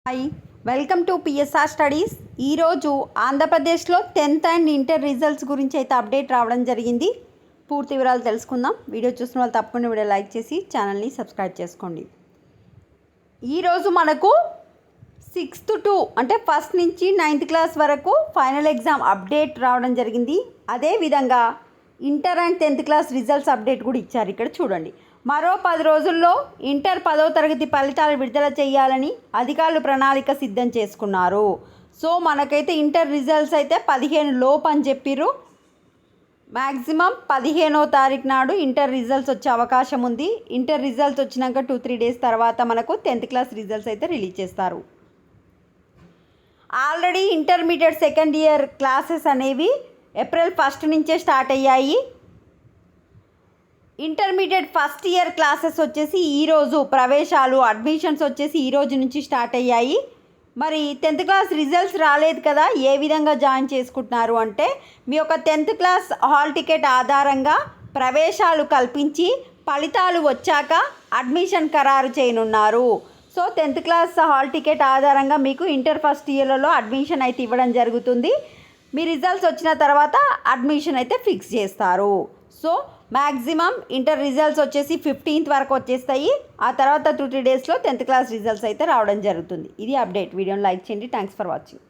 Hi, welcome to PSR studies. ఈరోజు ఆంధ్రప్రదేశ్లో 10th and inter results గురించి అయితే అప్డేట్ రావడం జరిగింది. పూర్తి వివరాలు తెలుసుకుందాం. వీడియో చూసిన వాళ్ళు తప్పకుండా వీడియో లైక్ చేసి ఛానల్ని సబ్స్క్రైబ్ చేసుకోండి. ఈరోజు మనకు 6th to అంటే ఫస్ట్ నుంచి 9th క్లాస్ వరకు ఫైనల్ ఎగ్జామ్ అప్డేట్ రావడం జరిగింది. అదేవిధంగా inter and 10th class results update కూడా ఇచ్చారు. ఇక్కడ చూడండి, మరో 10 రోజుల్లో ఇంటర్ 10వ తరగతి ఫలితాలు విడుదల చేయాలని అధికారులు ప్రణాళిక సిద్ధం చేసుకున్నారు. సో మనకైతే ఇంటర్ రిజల్ట్స్ అయితే 15 లోపు అని చెప్పిర్రు. మ్యాక్సిమం 15వ తారీఖు నాడు ఇంటర్ రిజల్ట్స్ వచ్చే అవకాశం ఉంది. ఇంటర్ రిజల్ట్స్ వచ్చినాక 2-3 డేస్ తర్వాత మనకు 10th క్లాస్ రిజల్ట్స్ అయితే రిలీజ్ చేస్తారు. Already intermediate second year classes అనేవి ఏప్రిల్ 1 నుంచే స్టార్ట్ అయ్యాయి. ఇంటర్మీడియట్ ఫస్ట్ ఇయర్ క్లాసెస్ వచ్చేసి ఈరోజు ప్రవేశాలు అడ్మిషన్స్ వచ్చేసి ఈరోజు నుంచి స్టార్ట్ అయ్యాయి. మరి 10th క్లాస్ రిజల్ట్స్ రాలేదు కదా, ఏ విధంగా జాయిన్ చేసుకుంటున్నారు అంటే మీ యొక్క 10th క్లాస్ హాల్ టికెట్ ఆధారంగా ప్రవేశాలు కల్పించి ఫలితాలు వచ్చాక అడ్మిషన్ ఖరారు చేయనున్నారు. So 10th class hall ticket ఆధారంగా మీకు ఇంటర్ ఫస్ట్ ఇయర్లలో అడ్మిషన్ అయితే ఇవ్వడం జరుగుతుంది. మీ రిజల్ట్స్ వచ్చిన తర్వాత అడ్మిషన్ అయితే ఫిక్స్ చేస్తారు. సో మ్యాక్సిమం ఇంటర్ రిజల్ట్స్ వచ్చేసి 15th వరకు వచ్చేస్తాయి. ఆ తర్వాత 2-3 డేస్లో 10th క్లాస్ రిజల్ట్స్ అయితే రావడం జరుగుతుంది. ఇది అప్డేట్. వీడియోని లైక్ చేయండి. Thanks for watching.